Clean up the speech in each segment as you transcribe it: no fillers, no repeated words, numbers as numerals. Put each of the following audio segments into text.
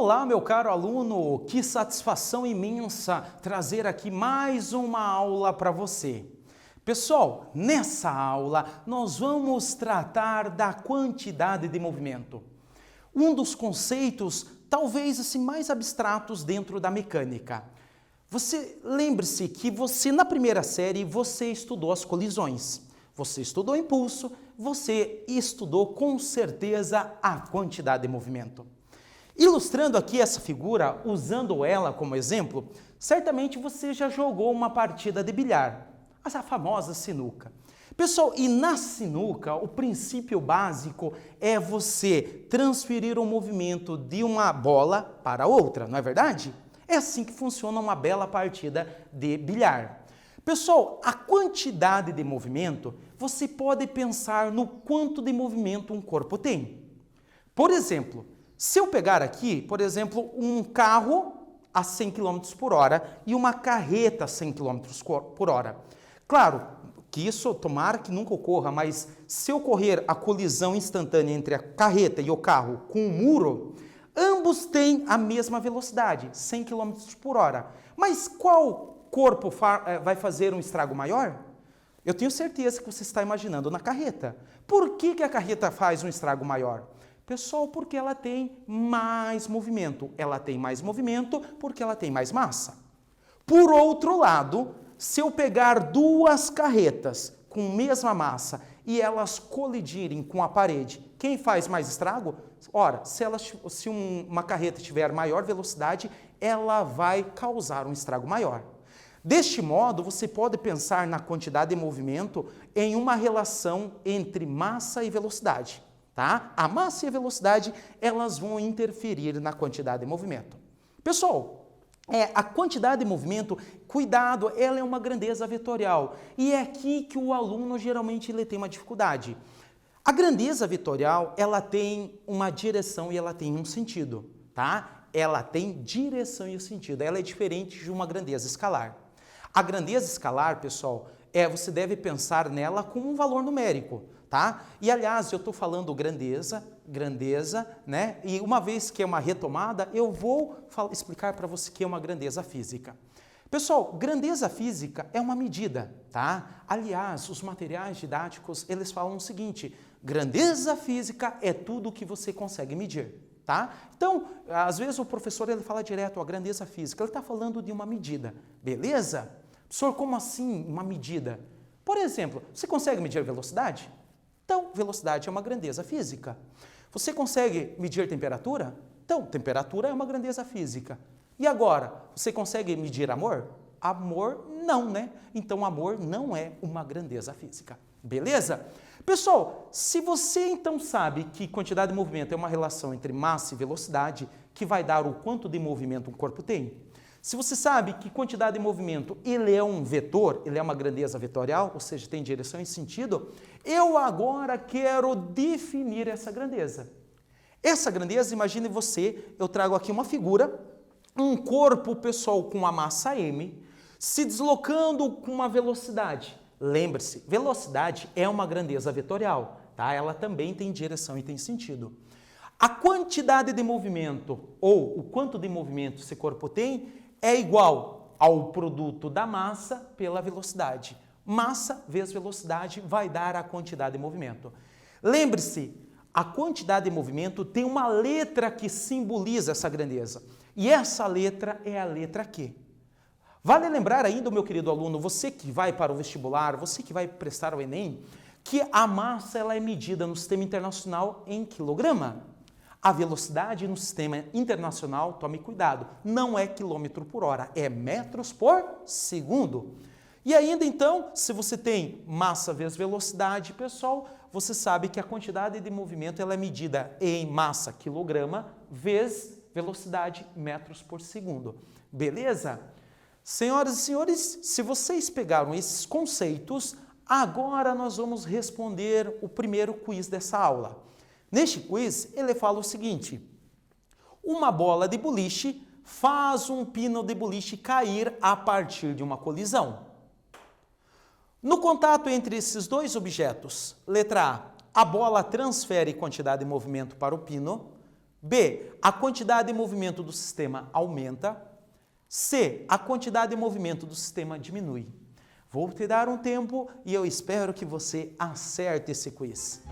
Olá, meu caro aluno, que satisfação imensa trazer aqui mais uma aula para você. Pessoal, nessa aula nós vamos tratar da quantidade de movimento. Um dos conceitos, talvez assim, mais abstratos dentro da mecânica. Lembre-se que na primeira série, você estudou as colisões. Você estudou impulso, você estudou com certeza a quantidade de movimento. Ilustrando aqui essa figura, usando ela como exemplo, certamente você já jogou uma partida de bilhar, a famosa sinuca. Pessoal, e na sinuca, o princípio básico é você transferir o movimento de uma bola para outra, não é verdade? É assim que funciona uma bela partida de bilhar. Pessoal, a quantidade de movimento, você pode pensar no quanto de movimento um corpo tem. Por exemplo, se eu pegar aqui, por exemplo, um carro a 100 km por hora e uma carreta a 100 km por hora. Claro que isso, tomara que nunca ocorra, mas se ocorrer a colisão instantânea entre a carreta e o carro com o muro, ambos têm a mesma velocidade, 100 km por hora. Mas qual corpo vai fazer um estrago maior? Eu tenho certeza que você está imaginando na carreta. Por que a carreta faz um estrago maior? Pessoal, porque ela tem mais movimento. Ela tem mais movimento porque ela tem mais massa. Por outro lado, se eu pegar duas carretas com mesma massa e elas colidirem com a parede, quem faz mais estrago? Ora, se uma carreta tiver maior velocidade, ela vai causar um estrago maior. Deste modo, você pode pensar na quantidade de movimento em uma relação entre massa e velocidade. Tá? A massa e a velocidade, elas vão interferir na quantidade de movimento. Pessoal, a quantidade de movimento, cuidado, ela é uma grandeza vetorial. E é aqui que o aluno geralmente ele tem uma dificuldade. A grandeza vetorial, ela tem uma direção e ela tem um sentido. Tá? Ela tem direção e sentido. Ela é diferente de uma grandeza escalar. A grandeza escalar, pessoal, você deve pensar nela como um valor numérico. Tá? E, aliás, eu estou falando grandeza, né? E uma vez que é uma retomada, eu vou explicar para você que é uma grandeza física. Pessoal, grandeza física é uma medida, tá? Aliás, os materiais didáticos, eles falam o seguinte, grandeza física é tudo que você consegue medir, tá? Então, às vezes o professor ele fala direto, a grandeza física, ele está falando de uma medida, beleza? Professor, como assim uma medida? Por exemplo, você consegue medir velocidade? Então, velocidade é uma grandeza física. Você consegue medir temperatura? Então, temperatura é uma grandeza física. E agora, você consegue medir amor? Amor não, né? Então, amor não é uma grandeza física. Beleza? Pessoal, se você então sabe que quantidade de movimento é uma relação entre massa e velocidade, que vai dar o quanto de movimento um corpo tem, se você sabe que quantidade de movimento ele é um vetor, ele é uma grandeza vetorial, ou seja, tem direção e sentido, eu agora quero definir essa grandeza. Essa grandeza, imagine você, eu trago aqui uma figura, um corpo, pessoal, com a massa m, se deslocando com uma velocidade. Lembre-se, velocidade é uma grandeza vetorial, tá? Ela também tem direção e tem sentido. A quantidade de movimento, ou o quanto de movimento esse corpo tem, é igual ao produto da massa pela velocidade. Massa vezes velocidade vai dar a quantidade de movimento. Lembre-se, a quantidade de movimento tem uma letra que simboliza essa grandeza. E essa letra é a letra Q. Vale lembrar ainda, meu querido aluno, você que vai para o vestibular, você que vai prestar o Enem, que a massa ela é medida no sistema internacional em quilograma. A velocidade no sistema internacional, tome cuidado, não é quilômetro por hora, é metros por segundo. E ainda então, se você tem massa vezes velocidade, pessoal, você sabe que a quantidade de movimento ela é medida em massa, quilograma, vezes velocidade, metros por segundo. Beleza? Senhoras e senhores, se vocês pegaram esses conceitos, agora nós vamos responder o primeiro quiz dessa aula. Neste quiz, ele fala o seguinte, uma bola de boliche faz um pino de boliche cair a partir de uma colisão. No contato entre esses dois objetos, letra A bola transfere quantidade de movimento para o pino, B, a quantidade de movimento do sistema aumenta. C, a quantidade de movimento do sistema diminui. Vou te dar um tempo e eu espero que você acerte esse quiz.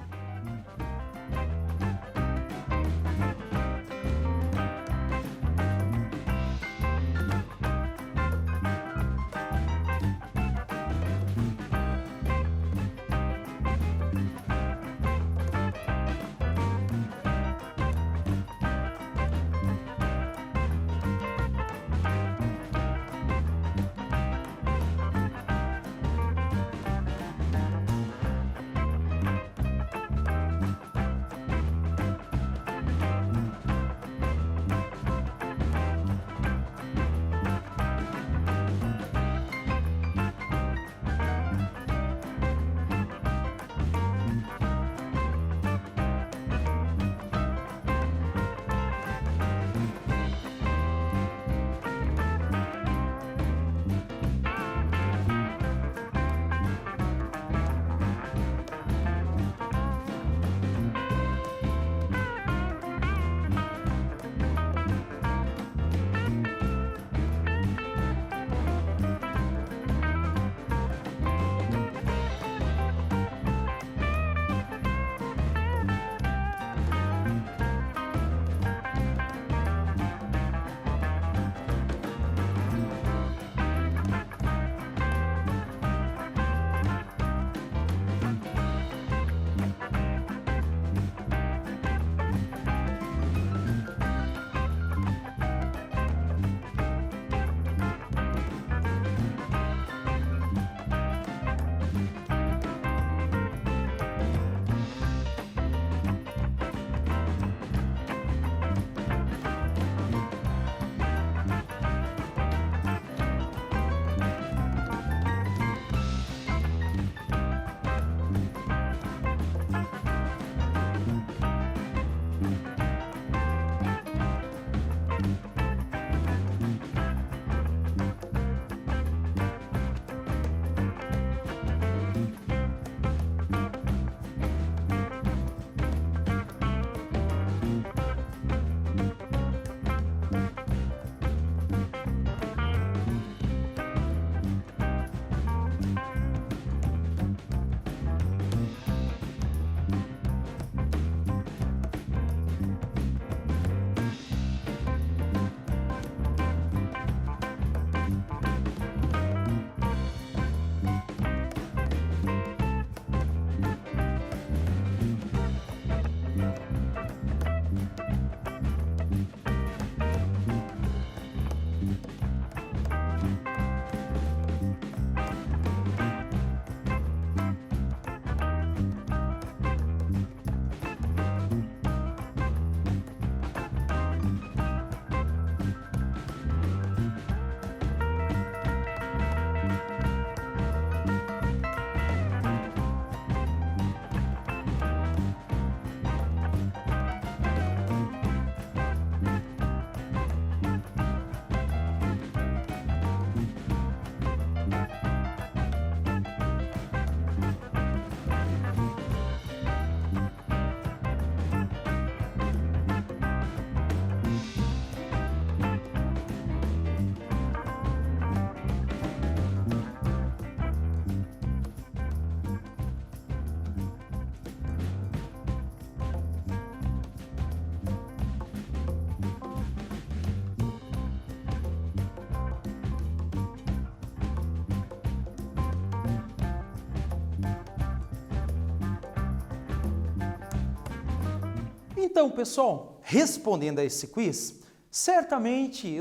Então, pessoal, respondendo a esse quiz, certamente,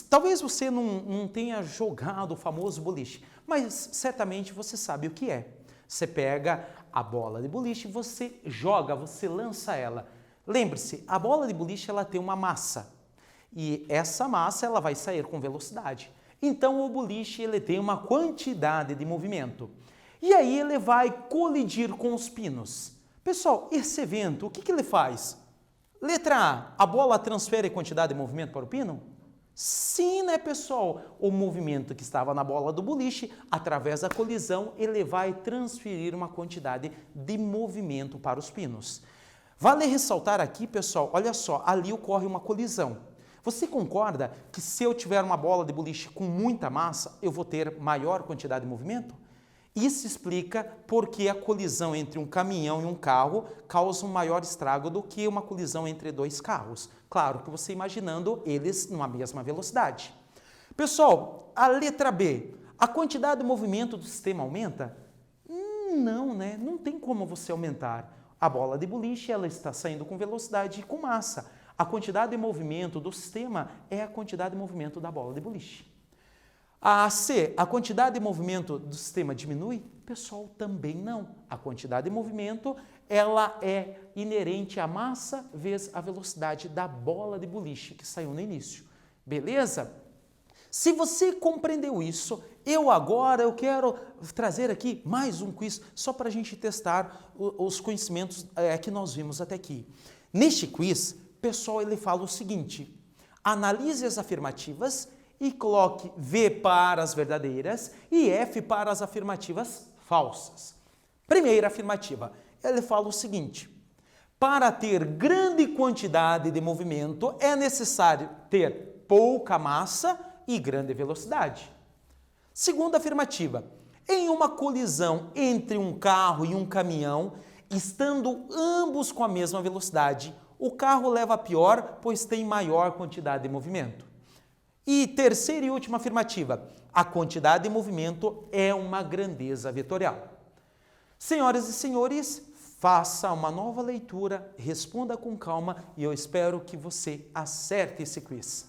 talvez você não tenha jogado o famoso boliche, mas certamente você sabe o que é. Você pega a bola de boliche, você joga, você lança ela. Lembre-se, a bola de boliche ela tem uma massa e essa massa ela vai sair com velocidade. Então o boliche ele tem uma quantidade de movimento e aí ele vai colidir com os pinos. Pessoal, esse evento, o que ele faz? Letra A bola transfere quantidade de movimento para o pino? Sim, né, pessoal? O movimento que estava na bola do boliche, através da colisão, ele vai transferir uma quantidade de movimento para os pinos. Vale ressaltar aqui, pessoal, olha só, ali ocorre uma colisão. Você concorda que se eu tiver uma bola de boliche com muita massa, eu vou ter maior quantidade de movimento? Isso explica por que a colisão entre um caminhão e um carro causa um maior estrago do que uma colisão entre dois carros. Claro que você imaginando eles numa mesma velocidade. Pessoal, a letra B, a quantidade de movimento do sistema aumenta? Não, né? Não tem como você aumentar. A bola de boliche, ela está saindo com velocidade e com massa. A quantidade de movimento do sistema é a quantidade de movimento da bola de boliche. A C, a quantidade de movimento do sistema diminui? Pessoal, também não. A quantidade de movimento, ela é inerente à massa vezes a velocidade da bola de boliche que saiu no início. Beleza? Se você compreendeu isso, eu quero trazer aqui mais um quiz só para a gente testar os conhecimentos que nós vimos até aqui. Neste quiz, pessoal, ele fala o seguinte: analise as afirmativas e coloque V para as verdadeiras e F para as afirmativas falsas. Primeira afirmativa, ele fala o seguinte: para ter grande quantidade de movimento é necessário ter pouca massa e grande velocidade. Segunda afirmativa, em uma colisão entre um carro e um caminhão, estando ambos com a mesma velocidade, o carro leva a pior, pois tem maior quantidade de movimento. E terceira e última afirmativa, a quantidade de movimento é uma grandeza vetorial. Senhoras e senhores, faça uma nova leitura, responda com calma e eu espero que você acerte esse quiz.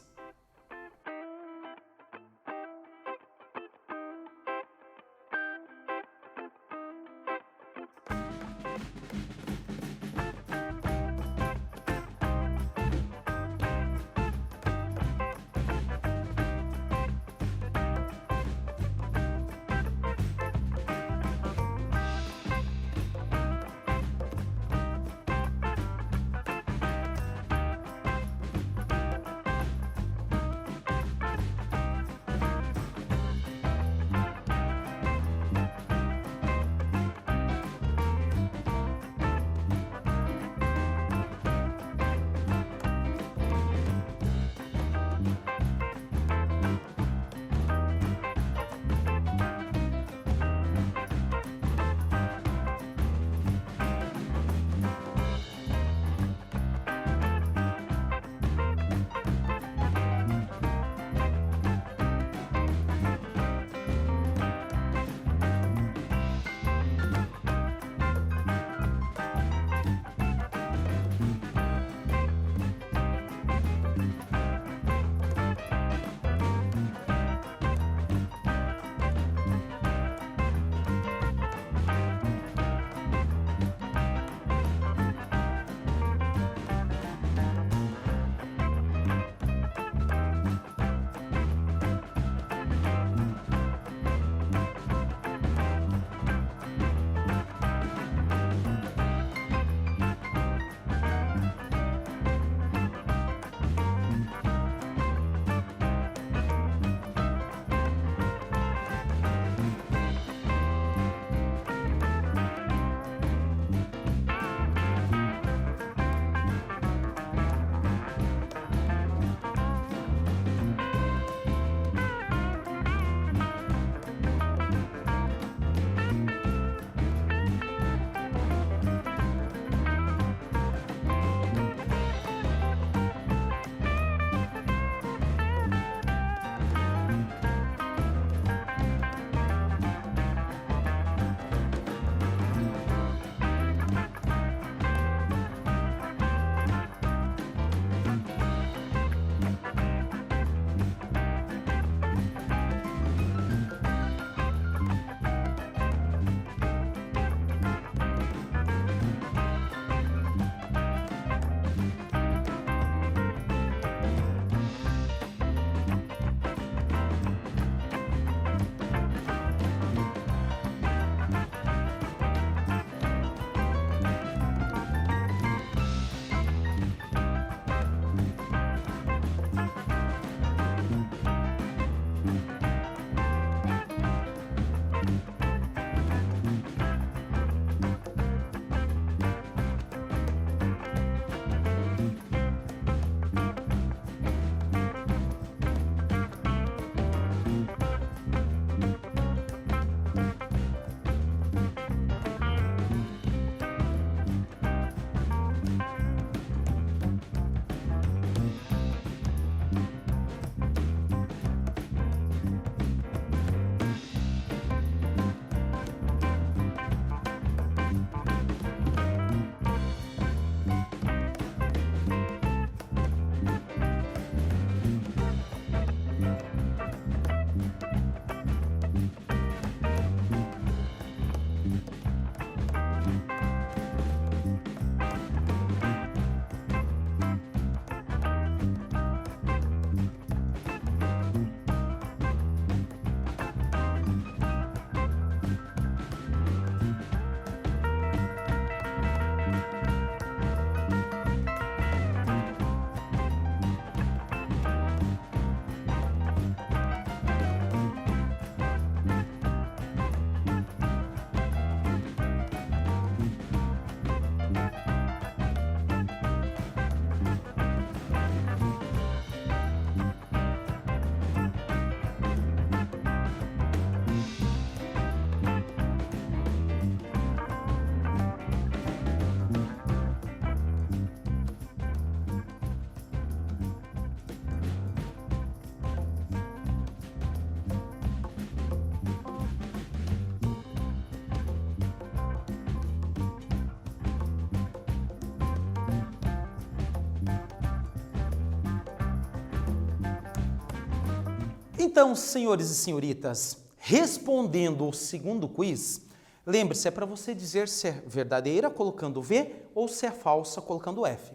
Então, senhores e senhoritas, respondendo o segundo quiz, lembre-se, é para você dizer se é verdadeira colocando V ou se é falsa colocando F.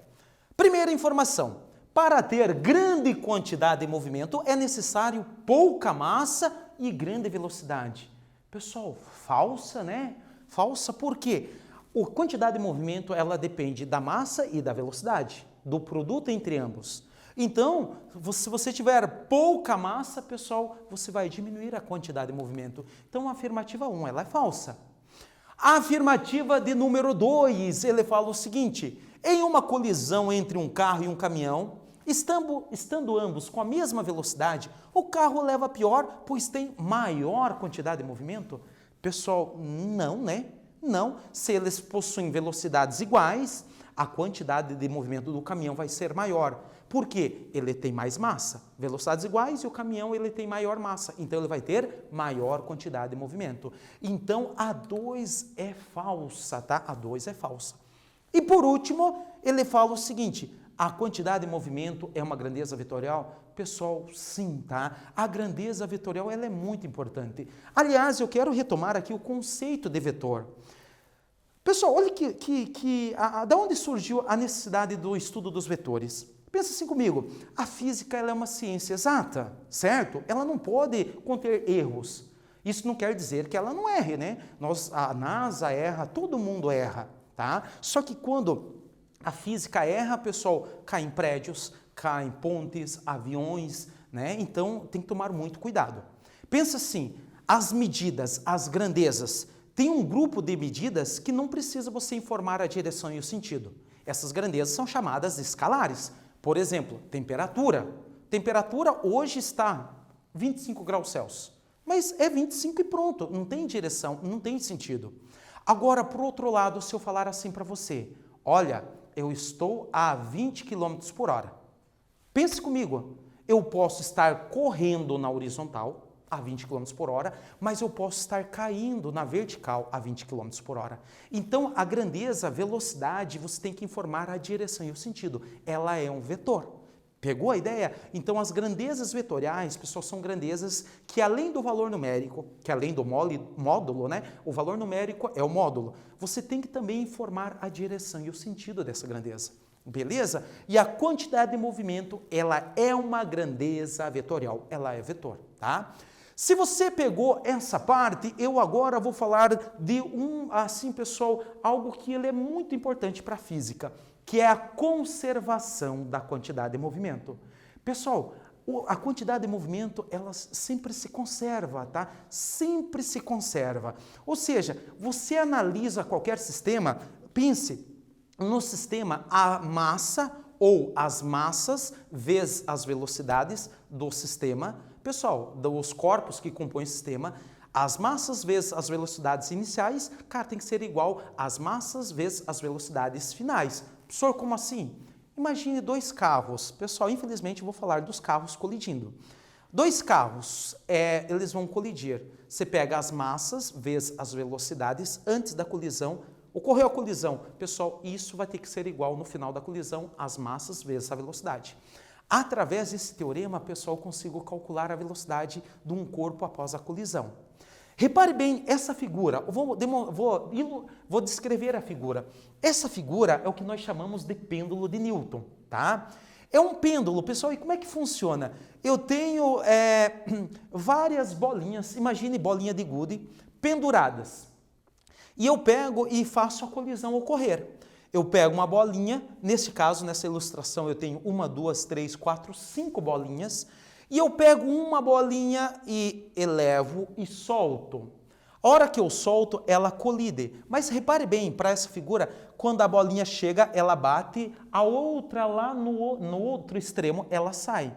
Primeira informação, para ter grande quantidade de movimento é necessário pouca massa e grande velocidade. Pessoal, falsa, né? Falsa por quê? A quantidade de movimento, ela depende da massa e da velocidade, do produto entre ambos. Então, se você tiver pouca massa, pessoal, você vai diminuir a quantidade de movimento. Então, a afirmativa 1, ela é falsa. A afirmativa de número 2, ele fala o seguinte, em uma colisão entre um carro e um caminhão, estando ambos com a mesma velocidade, o carro leva pior, pois tem maior quantidade de movimento? Pessoal, não, né? Não, se eles possuem velocidades iguais, a quantidade de movimento do caminhão vai ser maior. Por quê? Ele tem mais massa, velocidades iguais e o caminhão ele tem maior massa, então ele vai ter maior quantidade de movimento. Então a 2 é falsa, tá? A 2 é falsa. E por último, ele fala o seguinte, a quantidade de movimento é uma grandeza vetorial? Pessoal, sim, tá? A grandeza vetorial ela é muito importante. Aliás, eu quero retomar aqui o conceito de vetor. Pessoal, olha da onde surgiu a necessidade do estudo dos vetores? Pensa assim comigo, a física ela é uma ciência exata, certo? Ela não pode conter erros. Isso não quer dizer que ela não erre, né? A NASA erra, todo mundo erra, tá? Só que quando a física erra, pessoal, caem prédios, caem pontes, aviões, né? Então tem que tomar muito cuidado. Pensa assim, as medidas, as grandezas, tem um grupo de medidas que não precisa você informar a direção e o sentido. Essas grandezas são chamadas escalares. Por exemplo, temperatura. Temperatura hoje está 25 graus Celsius, mas é 25 e pronto, não tem direção, não tem sentido. Agora, por outro lado, se eu falar assim para você, olha, eu estou a 20 km por hora. Pense comigo, eu posso estar correndo na horizontal a 20 km por hora, mas eu posso estar caindo na vertical a 20 km por hora. Então, a grandeza, a velocidade, você tem que informar a direção e o sentido. Ela é um vetor. Pegou a ideia? Então, as grandezas vetoriais, pessoal, são grandezas que além do valor numérico, que além do módulo, né? O valor numérico é o módulo. Você tem que também informar a direção e o sentido dessa grandeza. Beleza? E a quantidade de movimento, ela é uma grandeza vetorial. Ela é vetor, tá? Se você pegou essa parte, eu agora vou falar de assim, pessoal, algo que ele é muito importante para a física, que é a conservação da quantidade de movimento. Pessoal, a quantidade de movimento, ela sempre se conserva, tá? Sempre se conserva. Ou seja, você analisa qualquer sistema, pense no sistema a massa ou as massas vezes as velocidades do sistema. Pessoal, dos corpos que compõem o sistema, as massas vezes as velocidades iniciais, cara, tem que ser igual às massas vezes as velocidades finais. Professor, como assim? Imagine dois carros. Pessoal, infelizmente eu vou falar dos carros colidindo. Dois carros, eles vão colidir. Você pega as massas vezes as velocidades antes da colisão. Ocorreu a colisão. Pessoal, isso vai ter que ser igual no final da colisão às massas vezes a velocidade. Através desse teorema, pessoal, eu consigo calcular a velocidade de um corpo após a colisão. Repare bem essa figura, eu vou descrever a figura. Essa figura é o que nós chamamos de pêndulo de Newton, tá? É um pêndulo, pessoal, e como é que funciona? Eu tenho várias bolinhas, imagine bolinha de gude, penduradas. E eu pego e faço a colisão ocorrer. Eu pego uma bolinha, nesse caso, nessa ilustração, eu tenho 1, 2, 3, 4, 5 bolinhas, e eu pego uma bolinha e elevo e solto. A hora que eu solto, ela colide. Mas repare bem, para essa figura, quando a bolinha chega, ela bate, a outra lá no outro extremo, ela sai.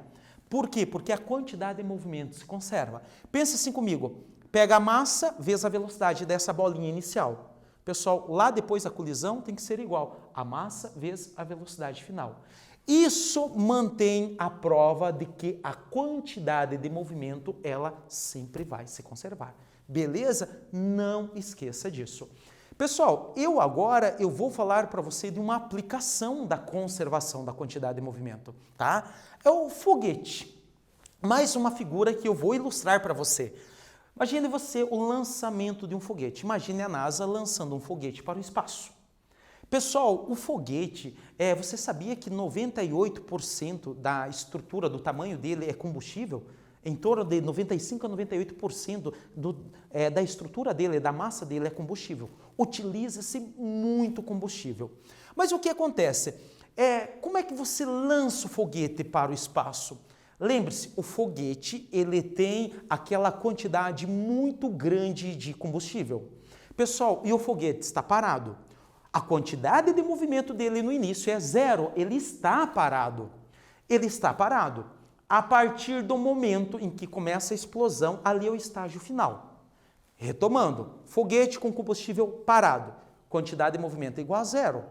Por quê? Porque a quantidade de movimento se conserva. Pensa assim comigo, pega a massa vezes a velocidade dessa bolinha inicial. Pessoal, lá depois da colisão tem que ser igual a massa vezes a velocidade final. Isso mantém a prova de que a quantidade de movimento, ela sempre vai se conservar. Beleza? Não esqueça disso. Pessoal, eu vou falar para você de uma aplicação da conservação da quantidade de movimento, tá? É o foguete. Mais uma figura que eu vou ilustrar para você. Imagine você o lançamento de um foguete. Imagine a NASA lançando um foguete para o espaço. Pessoal, o foguete, você sabia que 98% da estrutura, do tamanho dele é combustível? Em torno de 95 a 98% da estrutura dele, da massa dele é combustível. Utiliza-se muito combustível. Mas o que acontece? Como é que você lança o foguete para o espaço? Lembre-se, o foguete ele tem aquela quantidade muito grande de combustível. Pessoal, e o foguete está parado? A quantidade de movimento dele no início é zero, ele está parado. Ele está parado. A partir do momento em que começa a explosão, ali é o estágio final. Retomando, foguete com combustível parado, quantidade de movimento é igual a zero.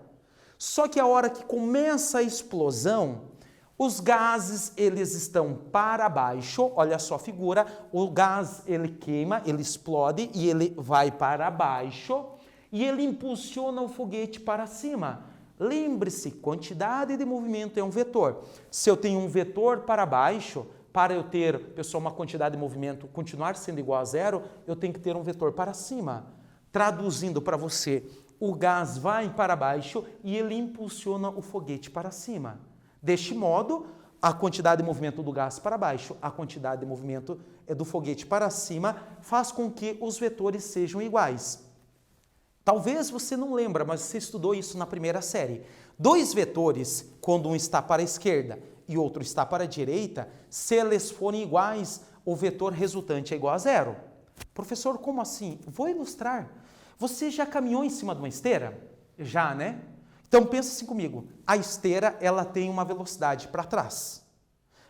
Só que a hora que começa a explosão, os gases eles estão para baixo, olha só a figura, o gás ele queima, ele explode e ele vai para baixo e ele impulsiona o foguete para cima. Lembre-se, quantidade de movimento é um vetor. Se eu tenho um vetor para baixo, para eu ter, pessoal, uma quantidade de movimento continuar sendo igual a zero, eu tenho que ter um vetor para cima. Traduzindo para você, o gás vai para baixo e ele impulsiona o foguete para cima. Deste modo, a quantidade de movimento do gás para baixo, a quantidade de movimento do foguete para cima, faz com que os vetores sejam iguais. Talvez você não lembra, mas você estudou isso na primeira série. Dois vetores, quando um está para a esquerda e outro está para a direita, se eles forem iguais, o vetor resultante é igual a zero. Professor, como assim? Vou ilustrar. Você já caminhou em cima de uma esteira? Já, né? Então pensa assim comigo, a esteira ela tem uma velocidade para trás.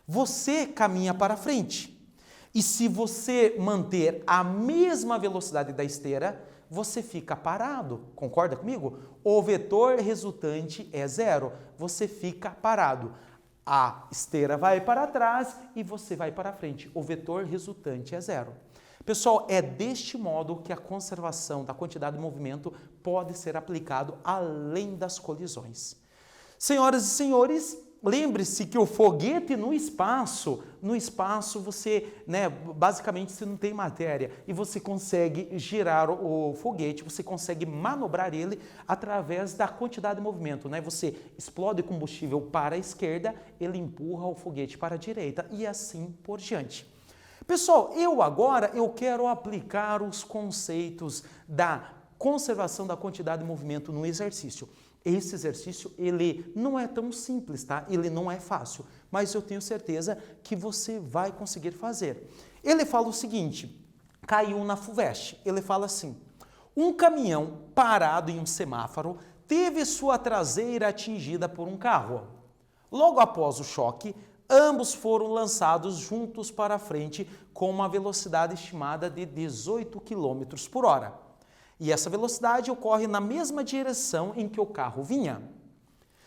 Você caminha para frente. E se você manter a mesma velocidade da esteira, você fica parado. Concorda comigo? O vetor resultante é zero. Você fica parado. A esteira vai para trás e você vai para frente. O vetor resultante é zero. Pessoal, é deste modo que a conservação da quantidade de movimento pode ser aplicado além das colisões. Senhoras e senhores, lembre-se que o foguete no espaço você, basicamente você não tem matéria e você consegue girar o foguete, você consegue manobrar ele através da quantidade de movimento, Você explode combustível para a esquerda, ele empurra o foguete para a direita e assim por diante. Pessoal, eu quero aplicar os conceitos da conservação da quantidade de movimento no exercício. Esse exercício, ele não é tão simples, tá? Ele não é fácil, mas eu tenho certeza que você vai conseguir fazer. Ele fala o seguinte, caiu na FUVEST, ele fala assim, um caminhão parado em um semáforo teve sua traseira atingida por um carro. Logo após o choque, ambos foram lançados juntos para a frente com uma velocidade estimada de 18 km por hora. E essa velocidade ocorre na mesma direção em que o carro vinha.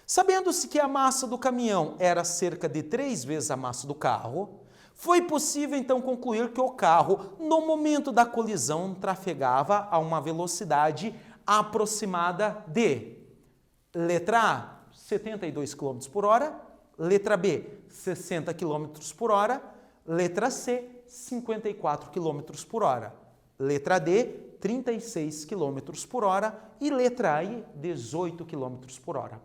Sabendo-se que a massa do caminhão era cerca de 3 vezes a massa do carro, foi possível então concluir que o carro, no momento da colisão, trafegava a uma velocidade aproximada de letra A, 72 km por hora, letra B, 60 km por hora, letra C, 54 km por hora, letra D, 36 km por hora e letra E, 18 km por hora.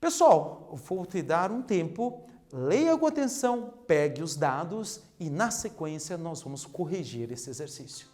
Pessoal, vou te dar um tempo, leia com atenção, pegue os dados e na sequência nós vamos corrigir esse exercício.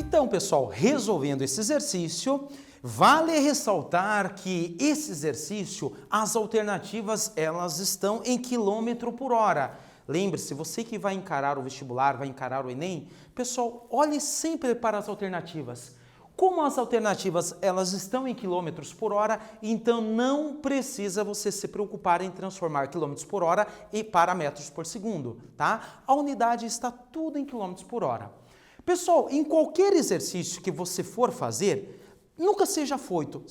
Então, pessoal, resolvendo esse exercício, vale ressaltar que esse exercício, as alternativas, elas estão em quilômetro por hora. Lembre-se, você que vai encarar o vestibular, vai encarar o Enem, pessoal, olhe sempre para as alternativas. Como as alternativas elas estão em quilômetros por hora, então não precisa você se preocupar em transformar quilômetros por hora para metros por segundo, tá? A unidade está tudo em quilômetros por hora. Pessoal, em qualquer exercício que você for fazer, nunca seja afoito,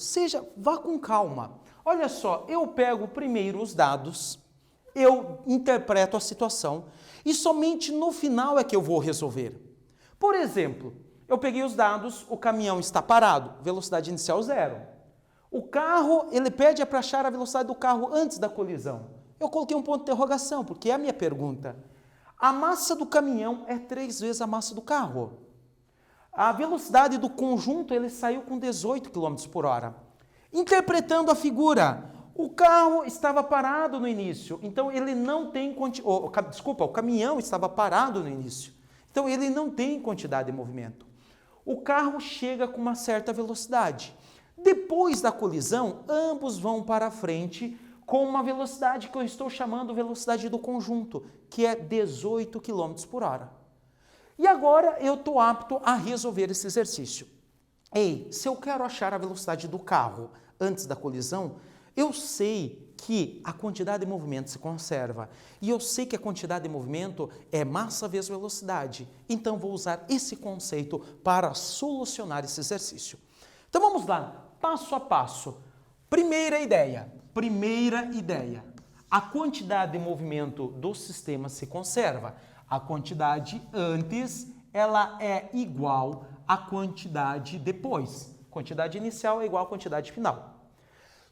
vá com calma. Olha só, eu pego primeiro os dados, eu interpreto a situação e somente no final é que eu vou resolver. Por exemplo, eu peguei os dados, o caminhão está parado, velocidade inicial 0. O carro, ele pede para achar a velocidade do carro antes da colisão. Eu coloquei um ponto de interrogação, porque é a minha pergunta. A massa do caminhão é 3 vezes a massa do carro. A velocidade do conjunto, ele saiu com 18 km por hora. Interpretando a figura, o carro estava parado no início, então ele não tem... o caminhão estava parado no início, então ele não tem quantidade de movimento. O carro chega com uma certa velocidade. Depois da colisão, ambos vão para frente com uma velocidade que eu estou chamando velocidade do conjunto, que é 18 km por hora. E agora eu estou apto a resolver esse exercício. Ei, se eu quero achar a velocidade do carro antes da colisão, eu sei que a quantidade de movimento se conserva. E eu sei que a quantidade de movimento é massa vezes velocidade. Então, vou usar esse conceito para solucionar esse exercício. Então, vamos lá, passo a passo. Primeira ideia. A quantidade de movimento do sistema se conserva. A quantidade antes, ela é igual à quantidade depois. Quantidade inicial é igual à quantidade final.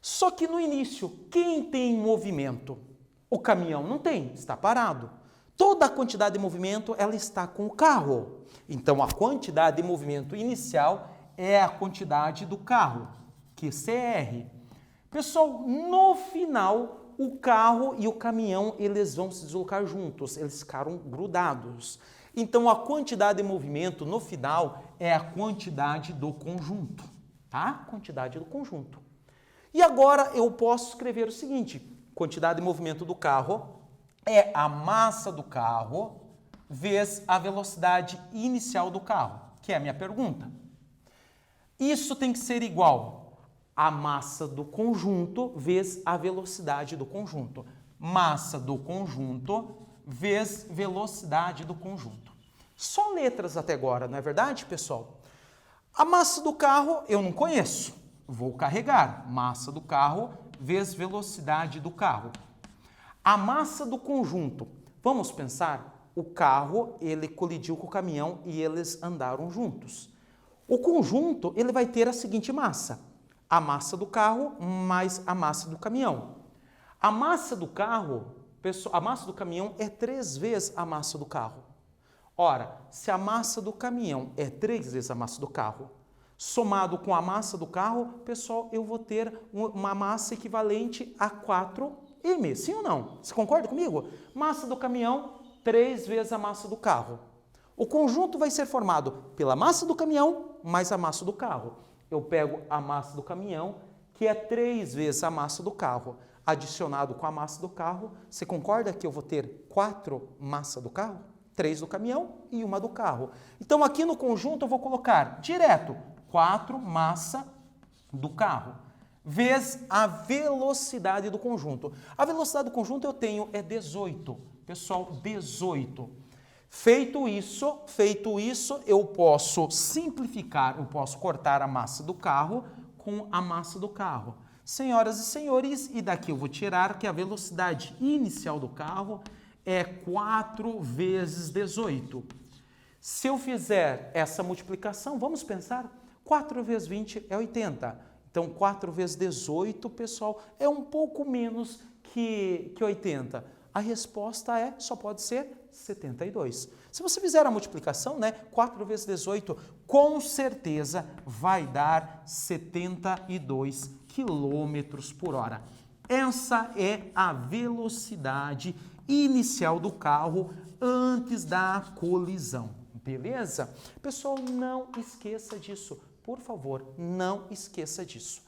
Só que no início, quem tem movimento? O caminhão não tem, está parado. Toda a quantidade de movimento, ela está com o carro. Então, a quantidade de movimento inicial é a quantidade do carro, que é CR. Pessoal, no final, o carro e o caminhão, eles vão se deslocar juntos, eles ficaram grudados. Então, a quantidade de movimento, no final, é a quantidade do conjunto, tá? Quantidade do conjunto. E agora eu posso escrever o seguinte, quantidade de movimento do carro é a massa do carro vezes a velocidade inicial do carro, que é a minha pergunta. Isso tem que ser igual a massa do conjunto vezes a velocidade do conjunto. Massa do conjunto vezes velocidade do conjunto. Só letras até agora, não é verdade, pessoal? A massa do carro eu não conheço. Vou carregar massa do carro vezes velocidade do carro. A massa do conjunto. Vamos pensar, o carro, ele colidiu com o caminhão e eles andaram juntos. O conjunto, ele vai ter a seguinte massa. A massa do carro mais a massa do caminhão. A massa do carro, a massa do caminhão é 3 vezes a massa do carro. Ora, se a massa do caminhão é 3 vezes a massa do carro, somado com a massa do carro, pessoal, eu vou ter uma massa equivalente a 4m. Sim ou não? Você concorda comigo? Massa do caminhão, 3 vezes a massa do carro. O conjunto vai ser formado pela massa do caminhão mais a massa do carro. Eu pego a massa do caminhão, que é 3 vezes a massa do carro, adicionado com a massa do carro. Você concorda que eu vou ter 4 massa do carro? 3 do caminhão e 1 do carro. Então, aqui no conjunto, eu vou colocar direto 4 massa do carro, vezes a velocidade do conjunto. A velocidade do conjunto eu tenho é 18. Pessoal, 18. Feito isso, eu posso simplificar, eu posso cortar a massa do carro com a massa do carro. Senhoras e senhores, e daqui eu vou tirar que a velocidade inicial do carro é 4 vezes 18. Se eu fizer essa multiplicação, vamos pensar, 4 vezes 20 é 80. Então, 4 vezes 18, pessoal, é um pouco menos que 80. A resposta só pode ser 72. Se você fizer a multiplicação, 4 vezes 18, com certeza vai dar 72 km por hora. Essa é a velocidade inicial do carro antes da colisão. Beleza? Pessoal, não esqueça disso. Por favor, não esqueça disso.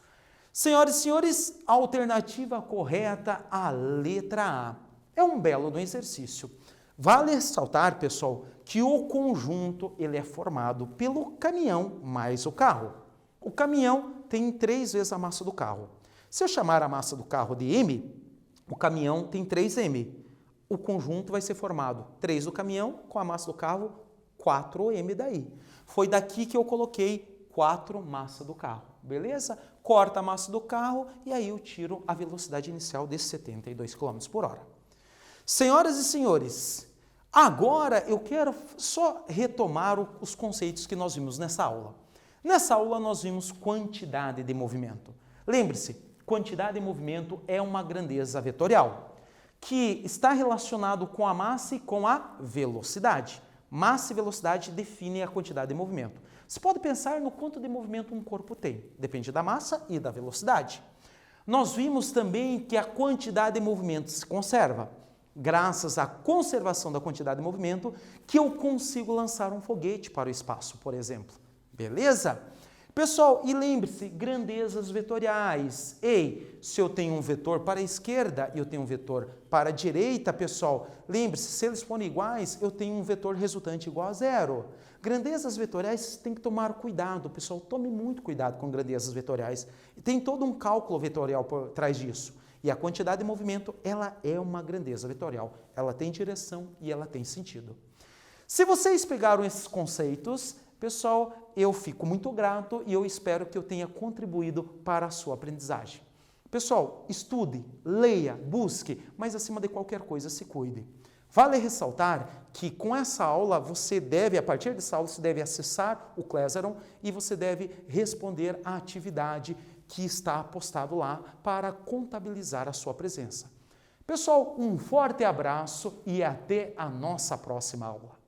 Senhoras e senhores, a alternativa correta, a letra A. É um belo exercício. Vale ressaltar, pessoal, que o conjunto ele é formado pelo caminhão mais o carro. O caminhão tem 3 vezes a massa do carro. Se eu chamar a massa do carro de M, o caminhão tem 3M. O conjunto vai ser formado 3 do caminhão com a massa do carro, 4M daí. Foi daqui que eu coloquei 4 massa do carro, beleza? Corta a massa do carro e aí eu tiro a velocidade inicial de 72 km por hora. Senhoras e senhores, agora eu quero só retomar os conceitos que nós vimos nessa aula. Nessa aula nós vimos quantidade de movimento. Lembre-se, quantidade de movimento é uma grandeza vetorial, que está relacionado com a massa e com a velocidade. Massa e velocidade definem a quantidade de movimento. Você pode pensar no quanto de movimento um corpo tem, depende da massa e da velocidade. Nós vimos também que a quantidade de movimento se conserva. Graças à conservação da quantidade de movimento, que eu consigo lançar um foguete para o espaço, por exemplo. Beleza? Pessoal, e lembre-se, grandezas vetoriais. Ei, se eu tenho um vetor para a esquerda e eu tenho um vetor para a direita, pessoal, lembre-se, se eles forem iguais, eu tenho um vetor resultante igual a 0. Grandezas vetoriais tem que tomar cuidado, pessoal, tome muito cuidado com grandezas vetoriais. Tem todo um cálculo vetorial por trás disso. E a quantidade de movimento, ela é uma grandeza vetorial. Ela tem direção e ela tem sentido. Se vocês pegaram esses conceitos, pessoal, eu fico muito grato e eu espero que eu tenha contribuído para a sua aprendizagem. Pessoal, estude, leia, busque, mas acima de qualquer coisa, se cuide. Vale ressaltar que com essa aula você deve, a partir dessa aula, você deve acessar o Classroom e você deve responder à atividade que está postado lá para contabilizar a sua presença. Pessoal, um forte abraço e até a nossa próxima aula.